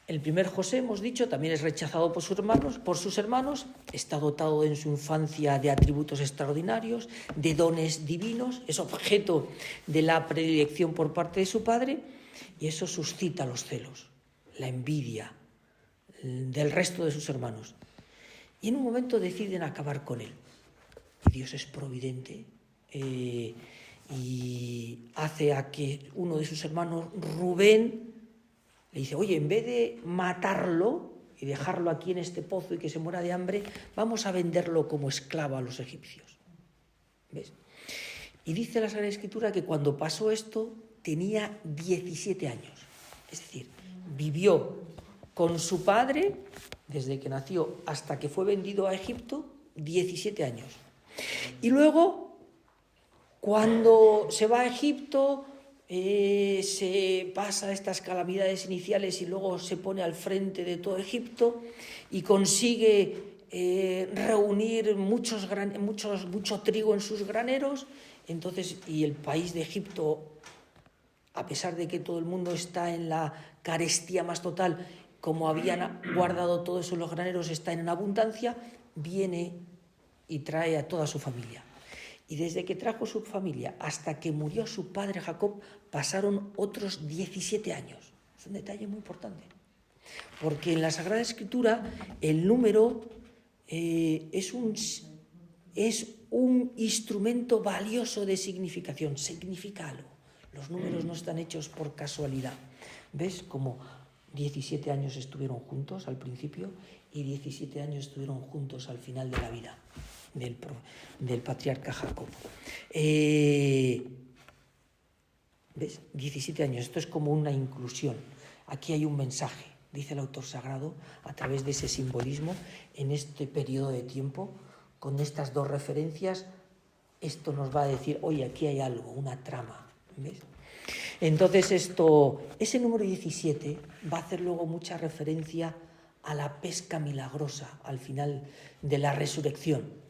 El primer José, hemos dicho, también es rechazado por sus hermanos, está dotado en su infancia de atributos extraordinarios, de dones divinos, es objeto de la predilección por parte de su padre, y eso suscita los celos, la envidia del resto de sus hermanos. Y en un momento deciden acabar con él. Y Dios es providente y hace a que uno de sus hermanos, Rubén, le dice, oye, en vez de matarlo y dejarlo aquí en este pozo y que se muera de hambre, vamos a venderlo como esclavo a los egipcios. ¿Ves? Y dice la Sagrada Escritura que cuando pasó esto tenía 17 años. Es decir, vivió con su padre, desde que nació hasta que fue vendido a Egipto, 17 años. Y luego, cuando se va a Egipto, se pasa estas calamidades iniciales y luego se pone al frente de todo Egipto y consigue reunir mucho trigo en sus graneros. Entonces, y el país de Egipto, a pesar de que todo el mundo está en la carestía más total, como habían guardado todo eso en los graneros, está en abundancia, viene y trae a toda su familia. Y desde que trajo su familia hasta que murió su padre Jacob, pasaron otros 17 años. Es un detalle muy importante. Porque en la Sagrada Escritura el número es un instrumento valioso de significación. Significa algo. Los números no están hechos por casualidad. ¿Ves? Como 17 años estuvieron juntos al principio y 17 años estuvieron juntos al final de la vida del patriarca Jacob. ¿Ves? 17 años, esto es como una inclusión. Aquí hay un mensaje, dice el autor sagrado, a través de ese simbolismo, en este periodo de tiempo, con estas dos referencias, esto nos va a decir, oye, aquí hay algo, una trama. ¿Ves? Entonces ese número 17 va a hacer luego mucha referencia a la pesca milagrosa al final de la resurrección.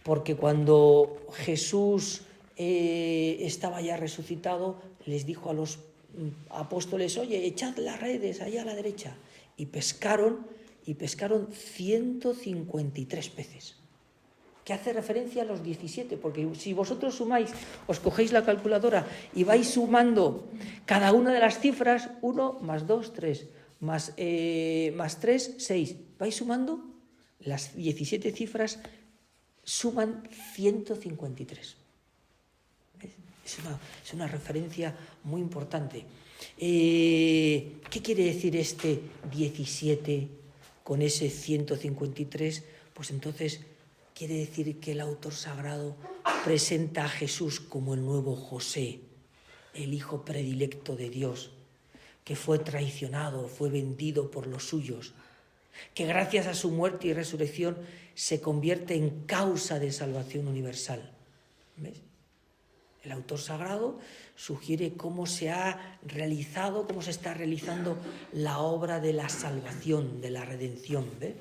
Porque cuando Jesús estaba ya resucitado, les dijo a los apóstoles, oye, echad las redes allá a la derecha. Y pescaron 153 peces. Que hace referencia a los 17, porque si vosotros sumáis, os cogéis la calculadora y vais sumando cada una de las cifras, 1 más 2, 3, más 3, 6, vais sumando, las 17 cifras suman 153. ¿Ves? Es una referencia muy importante. ¿Qué quiere decir este 17 con ese 153? Pues entonces quiere decir que el autor sagrado presenta a Jesús como el nuevo José, el hijo predilecto de Dios, que fue traicionado, fue vendido por los suyos, que gracias a su muerte y resurrección se convierte en causa de salvación universal. ¿Ves? El autor sagrado sugiere cómo se está realizando la obra de la salvación, de la redención, ¿ves?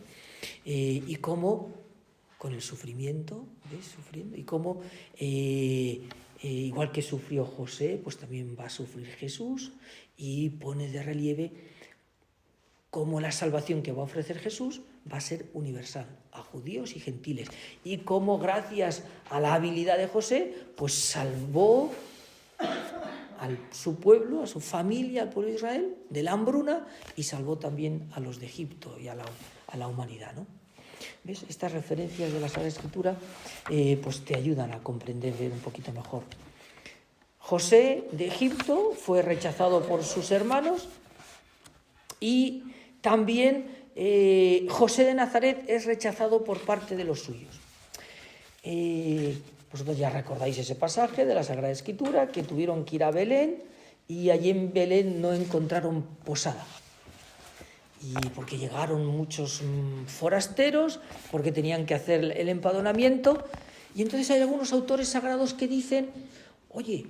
Y cómo con el sufrimiento, ¿ves? Sufriendo, y cómo igual que sufrió José, pues también va a sufrir Jesús, y pone de relieve cómo la salvación que va a ofrecer Jesús va a ser universal, a judíos y gentiles, y cómo gracias a la habilidad de José, pues salvó a su pueblo, a su familia, al pueblo de Israel, de la hambruna, y salvó también a los de Egipto y a la humanidad, ¿no? ¿Ves? Estas referencias de la Sagrada Escritura pues te ayudan a comprender un poquito mejor. José de Egipto fue rechazado por sus hermanos, y también José de Nazaret es rechazado por parte de los suyos. Vosotros ya recordáis ese pasaje de la Sagrada Escritura, que tuvieron que ir a Belén y allí en Belén no encontraron posada. Y porque llegaron muchos forasteros, porque tenían que hacer el empadronamiento, y entonces hay algunos autores sagrados que dicen, oye,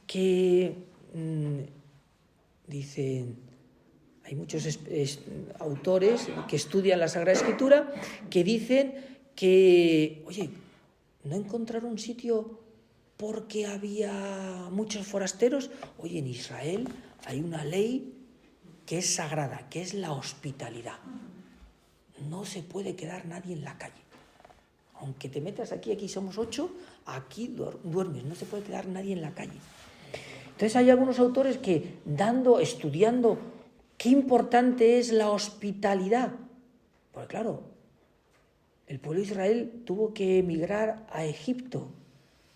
que dicen, hay muchos autores que estudian la Sagrada Escritura que dicen que, oye, no encontraron sitio porque había muchos forasteros. Oye, en Israel hay una ley que es sagrada, que es la hospitalidad. No se puede quedar nadie en la calle. Aunque te metas aquí somos 8, aquí duermes, no se puede quedar nadie en la calle. Entonces hay algunos autores que estudiando qué importante es la hospitalidad. Porque claro, el pueblo de Israel tuvo que emigrar a Egipto.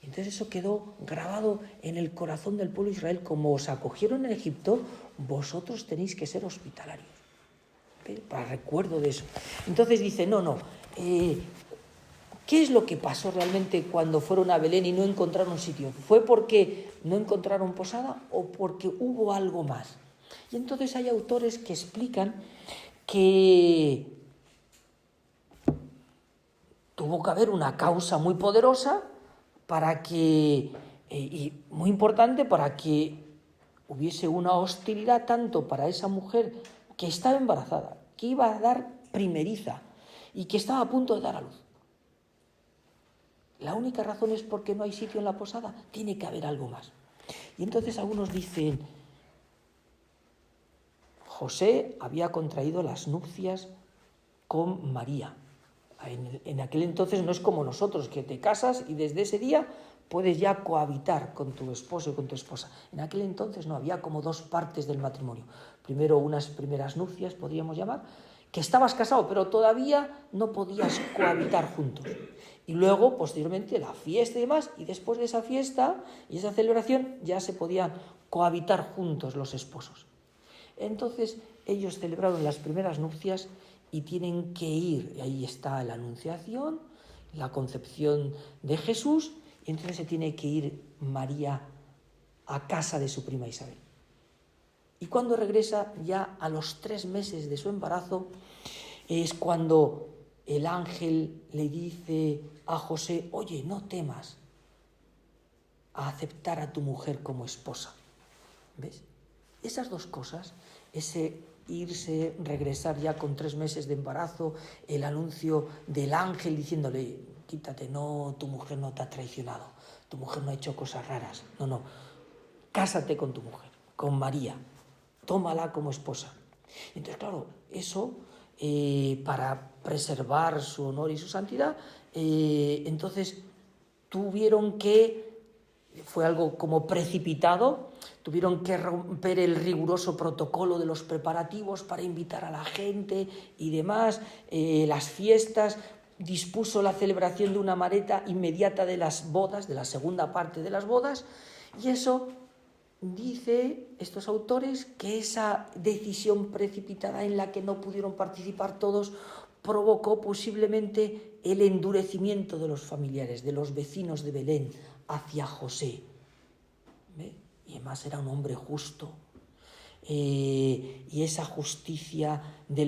Entonces eso quedó grabado en el corazón del pueblo de Israel. Como os acogieron en Egipto, vosotros tenéis que ser hospitalarios. Para recuerdo de eso. Entonces dice, ¿qué es lo que pasó realmente cuando fueron a Belén y no encontraron sitio? ¿Fue porque no encontraron posada o porque hubo algo más? Y entonces hay autores que explican que tuvo que haber una causa muy poderosa para que, y muy importante, para que hubiese una hostilidad tanto para esa mujer que estaba embarazada, que iba a dar primeriza y que estaba a punto de dar a luz. La única razón es porque no hay sitio en la posada. Tiene que haber algo más. Y entonces algunos dicen, José había contraído las nupcias con María. En aquel entonces no es como nosotros, que te casas y desde ese día puedes ya cohabitar con tu esposo y con tu esposa. En aquel entonces no, había como dos partes del matrimonio. Primero unas primeras nupcias, podríamos llamar, que estabas casado, pero todavía no podías cohabitar juntos. Y luego, posteriormente, la fiesta y demás, y después de esa fiesta y esa celebración ya se podían cohabitar juntos los esposos. Entonces, ellos celebraron las primeras nupcias y tienen que ir, y ahí está la anunciación, la concepción de Jesús, y entonces se tiene que ir María a casa de su prima Isabel. Y cuando regresa, ya a los 3 meses de su embarazo, es cuando el ángel le dice a José, oye, no temas a aceptar a tu mujer como esposa. ¿Ves? Esas dos cosas, ese irse, regresar ya con 3 meses de embarazo, el anuncio del ángel diciéndole, quítate, no, tu mujer no te ha traicionado, tu mujer no ha hecho cosas raras, no, cásate con tu mujer, con María, tómala como esposa. Entonces, claro, eso, para preservar su honor y su santidad, entonces tuvieron que, fue algo como precipitado, tuvieron que romper el riguroso protocolo de los preparativos para invitar a la gente y demás, las fiestas, dispuso la celebración de una mareta inmediata de las bodas, de la segunda parte de las bodas, y eso dice estos autores que esa decisión precipitada en la que no pudieron participar todos provocó posiblemente el endurecimiento de los familiares, de los vecinos de Belén hacia José. ¿Ve? Y además era un hombre justo. Y esa justicia de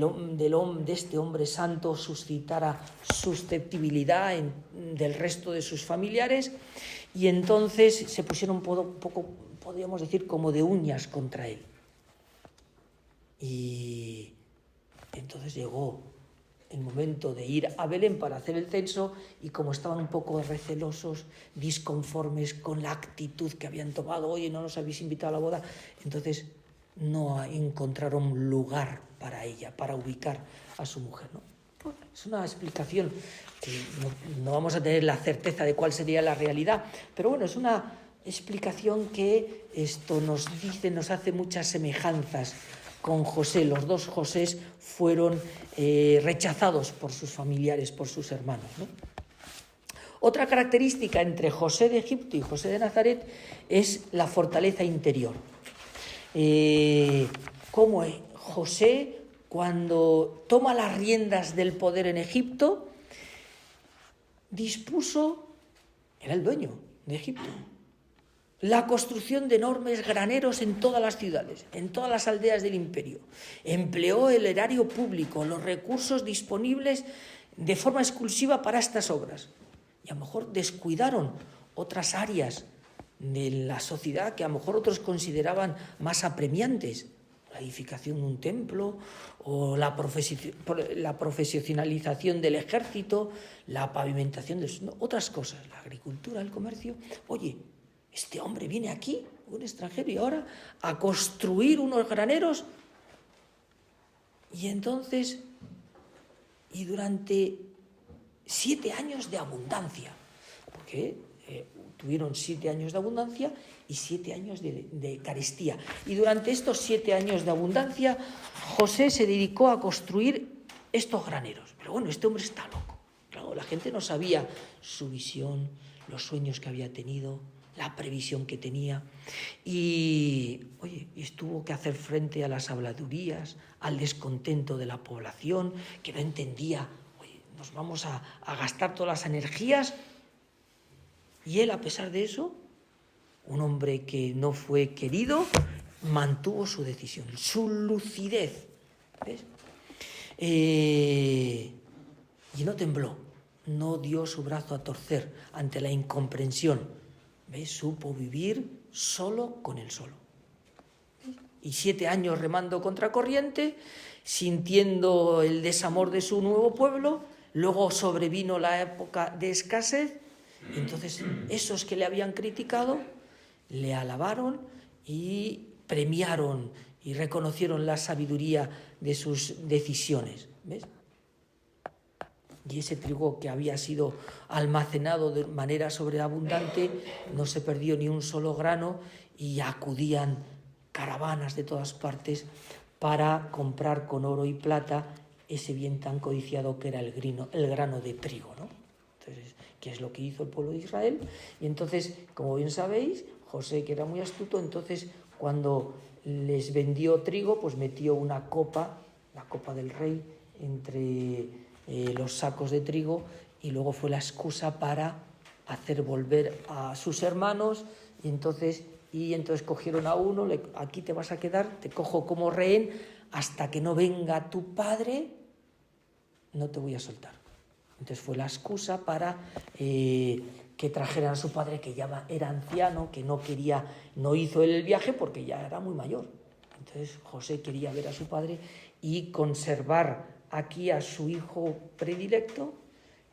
este hombre santo suscitara susceptibilidad del resto de sus familiares, y entonces se pusieron un poco, podríamos decir, como de uñas contra él. Y entonces llegó el momento de ir a Belén para hacer el censo, y como estaban un poco recelosos, disconformes con la actitud que habían tomado, oye, no nos habéis invitado a la boda, entonces no encontraron lugar para ella, para ubicar a su mujer, ¿no? Bueno, es una explicación que no vamos a tener la certeza de cuál sería la realidad, pero bueno, es una explicación que esto nos dice, nos hace muchas semejanzas con José. Los dos Josés fueron rechazados por sus familiares, por sus hermanos, ¿no? Otra característica entre José de Egipto y José de Nazaret es la fortaleza interior. Como José, cuando toma las riendas del poder en Egipto, dispuso, era el dueño de Egipto, la construcción de enormes graneros en todas las ciudades, en todas las aldeas del imperio. Empleó el erario público, los recursos disponibles de forma exclusiva para estas obras. Y a lo mejor descuidaron otras áreas de la sociedad que a lo mejor otros consideraban más apremiantes. La edificación de un templo, o la profesionalización del ejército, la pavimentación de otras cosas, la agricultura, el comercio. Oye, este hombre viene aquí, un extranjero, y ahora a construir unos graneros. Y entonces, y durante 7 años de abundancia, porque tuvieron 7 años de abundancia y 7 años de carestía. Y durante estos 7 años de abundancia, José se dedicó a construir estos graneros. Pero bueno, este hombre está loco. Claro, la gente no sabía su visión, los sueños que había tenido, la previsión que tenía. Y tuvo que hacer frente a las habladurías, al descontento de la población, que no entendía, nos vamos a gastar todas las energías. Y él, a pesar de eso, un hombre que no fue querido, mantuvo su decisión, su lucidez. ¿Ves? Y no tembló, no dio su brazo a torcer ante la incomprensión. ¿Ves? Supo vivir solo con el solo. ¿Ves? Y 7 años remando contracorriente, sintiendo el desamor de su nuevo pueblo. Luego sobrevino la época de escasez. Entonces, esos que le habían criticado le alabaron y premiaron y reconocieron la sabiduría de sus decisiones. ¿Ves? Y ese trigo que había sido almacenado de manera sobreabundante no se perdió ni un solo grano, y acudían caravanas de todas partes para comprar con oro y plata ese bien tan codiciado que era el grano de trigo, ¿no? Entonces, ¿qué es lo que hizo el pueblo de Israel? Y entonces, como bien sabéis, José, que era muy astuto, entonces cuando les vendió trigo, pues metió una copa, la copa del rey, entre los sacos de trigo, y luego fue la excusa para hacer volver a sus hermanos. Y entonces cogieron a uno, aquí te vas a quedar, te cojo como rehén, hasta que no venga tu padre, no te voy a soltar. Entonces fue la excusa para que trajeran a su padre, que ya era anciano, que no hizo el viaje porque ya era muy mayor. Entonces José quería ver a su padre y conservar aquí a su hijo predilecto,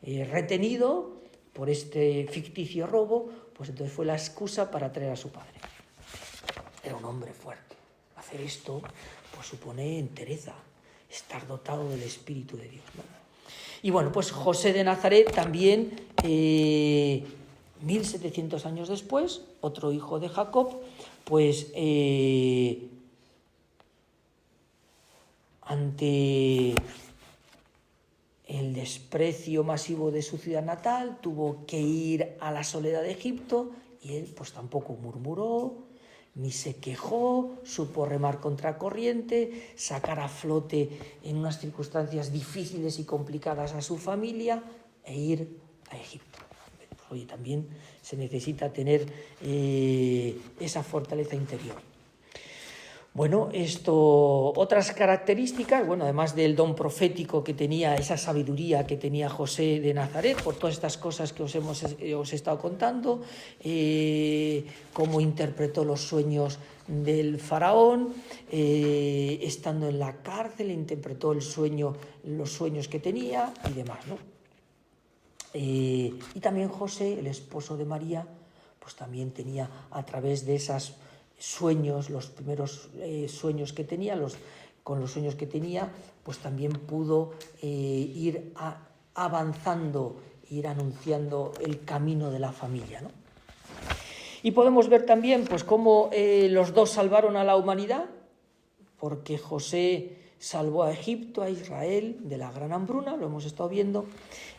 retenido por este ficticio robo. Pues entonces fue la excusa para traer a su padre. Era un hombre fuerte. Hacer esto pues supone entereza, estar dotado del Espíritu de Dios, ¿no? Y bueno, pues José de Nazaret también, 1700 años después, otro hijo de Jacob, pues ante el desprecio masivo de su ciudad natal, tuvo que ir a la soledad de Egipto, y él pues tampoco murmuró, ni se quejó, supo remar contracorriente, sacar a flote en unas circunstancias difíciles y complicadas a su familia, e ir a Egipto. Pues, también se necesita tener esa fortaleza interior. Bueno, otras características, además del don profético que tenía, esa sabiduría que tenía José de Nazaret, por todas estas cosas que os he estado contando, cómo interpretó los sueños del faraón, estando en la cárcel, interpretó los sueños que tenía y demás, ¿no? Y también José, el esposo de María, pues también tenía, a través de esas sueños, los primeros sueños que tenía, con los sueños que tenía, pues también pudo ir avanzando, ir anunciando el camino de la familia, ¿no? Y podemos ver también pues cómo los dos salvaron a la humanidad, porque José salvó a Egipto, a Israel, de la gran hambruna, lo hemos estado viendo,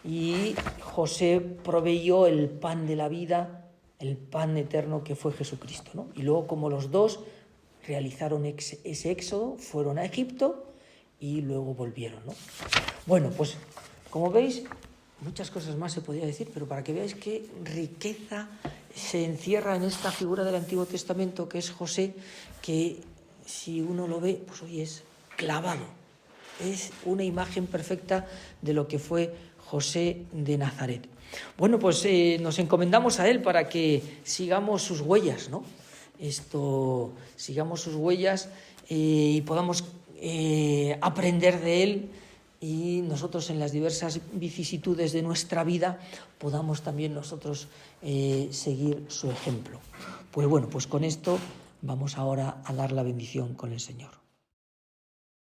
y José proveyó el pan de la vida, el pan eterno que fue Jesucristo, ¿no? Y luego, como los dos realizaron ese éxodo, fueron a Egipto y luego volvieron, ¿no? Bueno, pues como veis, muchas cosas más se podría decir, pero para que veáis qué riqueza se encierra en esta figura del Antiguo Testamento que es José, que si uno lo ve, pues hoy es clavado. Es una imagen perfecta de lo que fue José de Nazaret. Bueno, pues nos encomendamos a él para que sigamos sus huellas, ¿no? Sigamos sus huellas y podamos aprender de él, y nosotros en las diversas vicisitudes de nuestra vida podamos también nosotros seguir su ejemplo. Pues bueno, pues con esto vamos ahora a dar la bendición con el Señor.